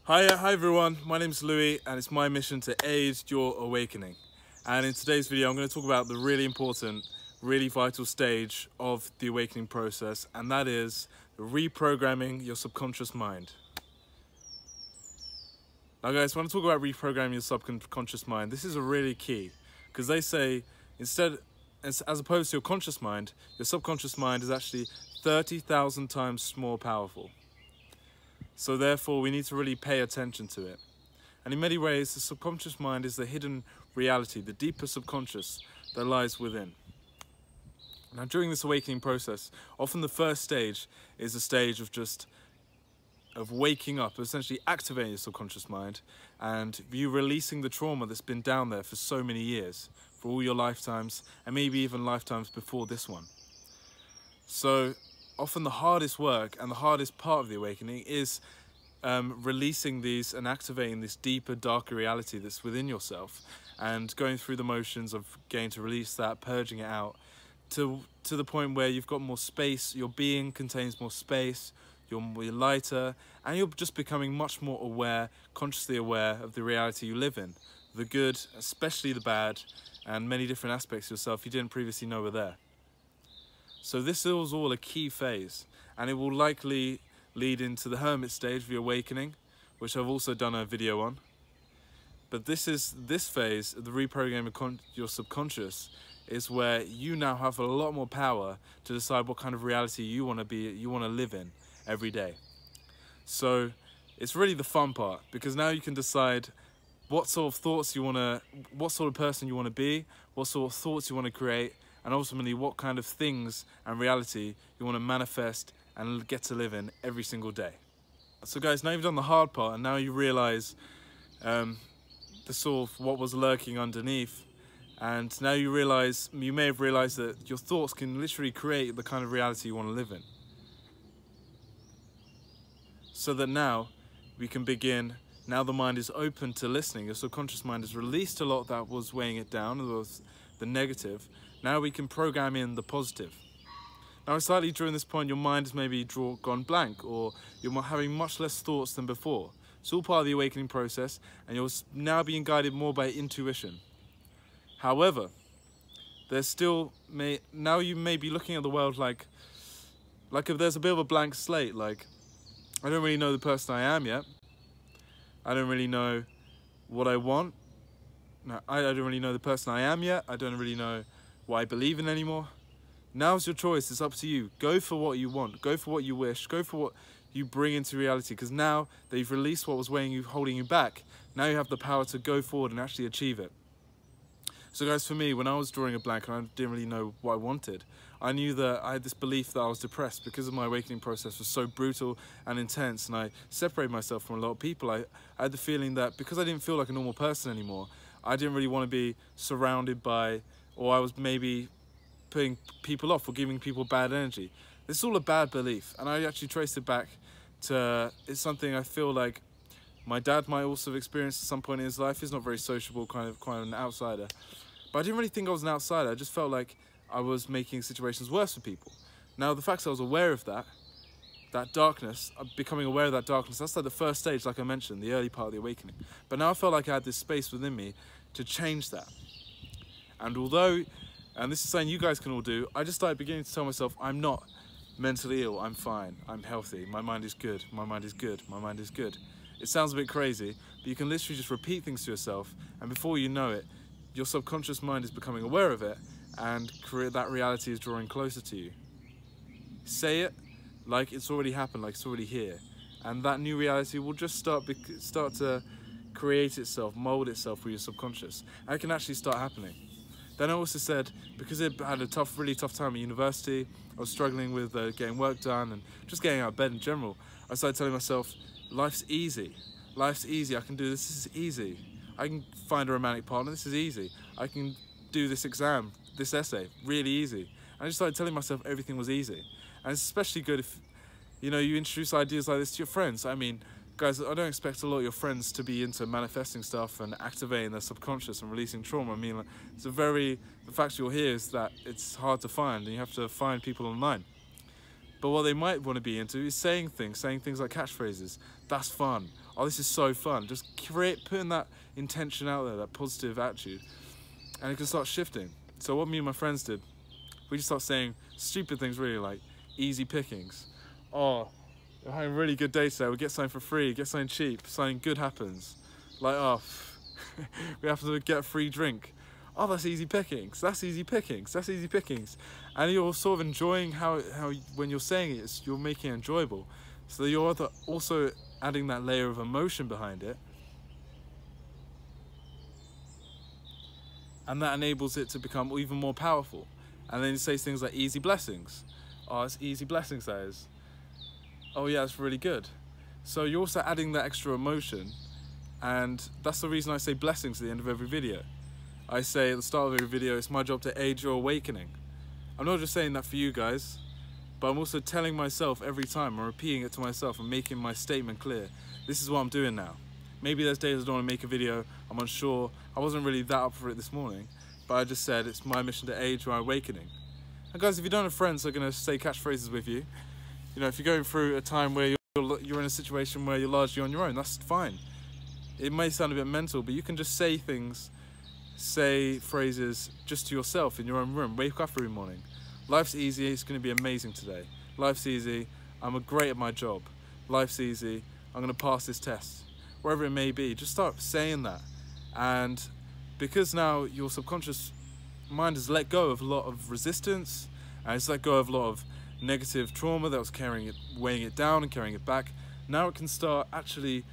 Hi everyone, my name is Louis and it's my mission to aid your awakening. And in today's video I'm going to talk about the really important, really vital stage of the awakening process, and that is reprogramming your subconscious mind. Now guys, when I talk about reprogramming your subconscious mind, this is a really key, because they say instead, as opposed to your conscious mind, your subconscious mind is actually 30,000 times more powerful. So therefore we need to really pay attention to it. And in many ways the subconscious mind is the hidden reality, the deeper subconscious that lies within. Now during this awakening process, often the first stage is a stage of waking up, essentially activating your subconscious mind and you releasing the trauma that's been down there for so many years, for all your lifetimes and maybe even lifetimes before this one. So often the hardest work and the hardest part of the awakening is releasing these and activating this deeper, darker reality that's within yourself and going through the motions of getting to release that, purging it out to the point where you've got more space, your being contains more space, you're lighter, and you're just becoming much more aware, consciously aware of the reality you live in, the good, especially the bad, and many different aspects of yourself you didn't previously know were there. So this is all a key phase, and it will likely lead into the hermit stage of the awakening, which I've also done a video on. But this phase, the reprogramming your subconscious, is where you now have a lot more power to decide what kind of reality you want to live in every day. So it's really the fun part, because now you can decide what sort of thoughts what sort of person you want to be, what sort of thoughts you want to create, and ultimately what kind of things and reality you want to manifest and get to live in every single day. So guys, now you've done the hard part and now you realize the sort of what was lurking underneath, and now you may have realized that your thoughts can literally create the kind of reality you want to live in. So that now we can begin, now the mind is open to listening, your subconscious mind has released a lot that was weighing it down, the negative. Now we can program in the positive. Now slightly during this point your mind has maybe gone blank, or you're having much less thoughts than before. It's all part of the awakening process and you're now being guided more by intuition. However, now you may be looking at the world like if there's a bit of a blank slate, like I don't really know the person I am yet. I don't really know what I want. No, I don't really know the person I am yet. I don't really know what I believe in anymore. Now's your choice, it's up to you. Go for what you want, go for what you wish, go for what you bring into reality, because now that you've released what was holding you back, now you have the power to go forward and actually achieve it. So guys, for me, when I was drawing a blank and I didn't really know what I wanted, I knew that I had this belief that I was depressed because of my awakening process was so brutal and intense, and I separated myself from a lot of people. I had the feeling that because I didn't feel like a normal person anymore, I didn't really want to be surrounded by, or I was maybe putting people off or giving people bad energy. This is all a bad belief, and I actually traced it back to, it's something I feel like my dad might also have experienced at some point in his life. He's not very sociable, kind of an outsider. But I didn't really think I was an outsider. I just felt like I was making situations worse for people. Now the fact that I was aware of that darkness, becoming aware of that darkness, that's like the first stage, like I mentioned, the early part of the awakening. But now I felt like I had this space within me to change that. And and this is something you guys can all do, I just started beginning to tell myself, I'm not mentally ill, I'm fine, I'm healthy, my mind is good, my mind is good, my mind is good. It sounds a bit crazy, but you can literally just repeat things to yourself, and before you know it, your subconscious mind is becoming aware of it, and that reality is drawing closer to you. Say it like it's already happened, like it's already here, and that new reality will just start to create itself, mold itself for your subconscious, and it can actually start happening. Then I also said, because I had a really tough time at university, I was struggling with getting work done and just getting out of bed in general, I started telling myself, life's easy, I can do this, this is easy. I can find a romantic partner, this is easy. I can do this exam, this essay, really easy. And I just started telling myself everything was easy. And it's especially good if, you introduce ideas like this to your friends. I mean, guys, I don't expect a lot of your friends to be into manifesting stuff and activating their subconscious and releasing trauma. I mean, like, the fact you're here is that it's hard to find and you have to find people online. But what they might want to be into is saying things like catchphrases. That's fun. Oh, this is so fun. Just putting that intention out there, that positive attitude, and it can start shifting. So what me and my friends did, we just start saying stupid things, really, like easy pickings. Oh, we're having a really good day today. We get something for free, get something cheap, something good happens. Like, oh, we have to get a free drink. Oh, that's easy pickings. That's easy pickings. That's easy pickings. And you're sort of enjoying how when you're saying it, you're making it enjoyable. So you're also adding that layer of emotion behind it. And that enables it to become even more powerful. And then you say things like easy blessings. Oh, it's easy blessings, that is. Oh yeah, it's really good. So you're also adding that extra emotion. And that's the reason I say blessings at the end of every video. I say at the start of every video, it's my job to aid your awakening. I'm not just saying that for you guys, but I'm also telling myself every time, I'm repeating it to myself and making my statement clear. This is what I'm doing now. Maybe there's days I don't want to make a video, I'm unsure, I wasn't really that up for it this morning, but I just said it's my mission to aid your awakening. And guys, if you don't have friends that are going to say catchphrases with you, you know, if you're going through a time where you're in a situation where you're largely on your own, that's fine. It may sound a bit mental, but you can just say things, say phrases just to yourself in your own room. Wake up every morning. Life's easy, it's going to be amazing today. Life's easy, I'm great at my job. Life's easy, I'm going to pass this test. Wherever it may be, just start saying that. And because now your subconscious mind has let go of a lot of resistance, and it's let go of a lot of negative trauma that was weighing it down and carrying it back, now it can start actually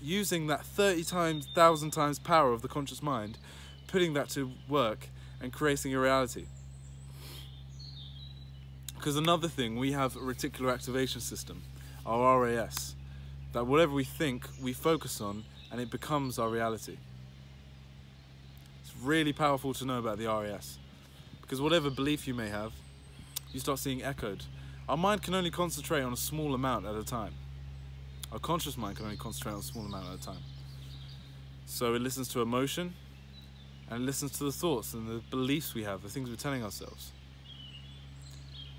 using that 1,000 times power of the conscious mind, putting that to work and creating a reality. Because another thing, we have a reticular activation system, our RAS, that whatever we think, we focus on, and it becomes our reality. It's really powerful to know about the RAS, because whatever belief you may have, you start seeing echoed. Our mind can only concentrate on a small amount at a time. Our conscious mind can only concentrate on a small amount at a time. So it listens to emotion, and it listens to the thoughts and the beliefs we have, the things we're telling ourselves.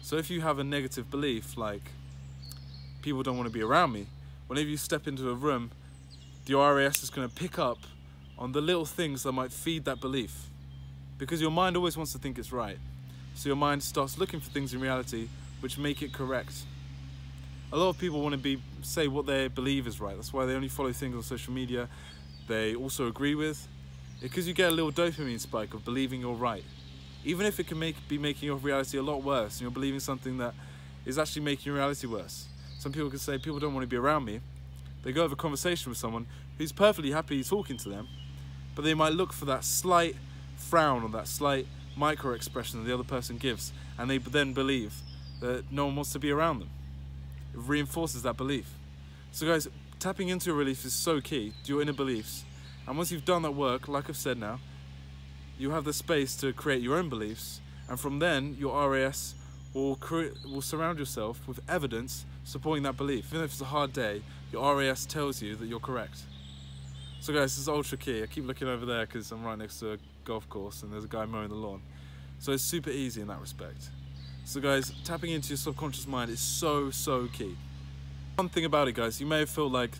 So if you have a negative belief, like, people don't want to be around me, whenever you step into a room, the RAS is going to pick up on the little things that might feed that belief. Because your mind always wants to think it's right. So your mind starts looking for things in reality which make it correct. A lot of people want to say what they believe is right. That's why they only follow things on social media they also agree with. Because you get a little dopamine spike of believing you're right. Even if it can be making your reality a lot worse, and you're believing something that is actually making your reality worse. Some people can say, people don't want to be around me. They go have a conversation with someone who's perfectly happy talking to them, but they might look for that slight frown or that slight micro expression that the other person gives, and they then believe that no one wants to be around them. It reinforces that belief. So guys, tapping into your beliefs is so key to your inner beliefs. And once you've done that work, like I've said now, you have the space to create your own beliefs, and from then your RAS will surround yourself with evidence supporting that belief. Even if it's a hard day, your RAS tells you that you're correct. So guys, this is ultra key. I keep looking over there because I'm right next to a golf course and there's a guy mowing the lawn. So it's super easy in that respect. So guys, tapping into your subconscious mind is so key. One thing about it, guys, you may feel like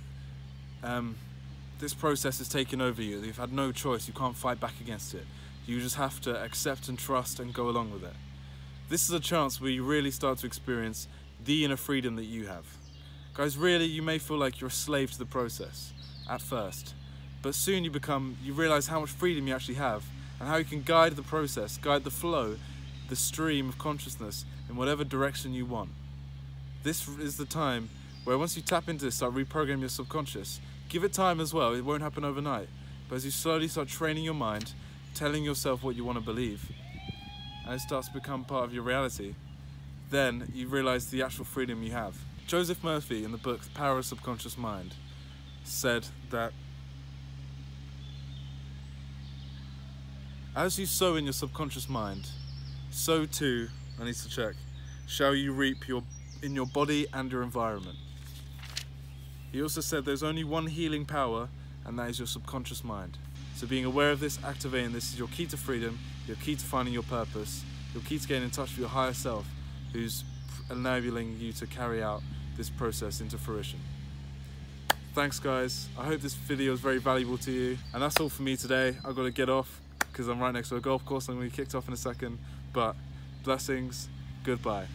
this process is taking over you. You've had no choice, you can't fight back against it. You just have to accept and trust and go along with it. This is a chance where you really start to experience the inner freedom that you have. Guys, really, you may feel like you're a slave to the process at first, but soon you realize how much freedom you actually have and how you can guide the process, guide the flow, the stream of consciousness in whatever direction you want. This is the time where once you tap into this, start reprogramming your subconscious. Give it time as well, it won't happen overnight. But as you slowly start training your mind, telling yourself what you want to believe, and it starts to become part of your reality, then you realize the actual freedom you have. Joseph Murphy, in the book The Power of Subconscious Mind, said that as you sow in your subconscious mind, so too, I need to check, shall you reap in your body and your environment. He also said there's only one healing power, and that is your subconscious mind. So being aware of this, activating this, is your key to freedom, your key to finding your purpose, your key to getting in touch with your higher self, who's enabling you to carry out this process into fruition. Thanks guys, I hope this video is very valuable to you, and that's all for me today. I've got to get off because I'm right next to a golf course. I'm going to be kicked off in a second, but blessings, goodbye.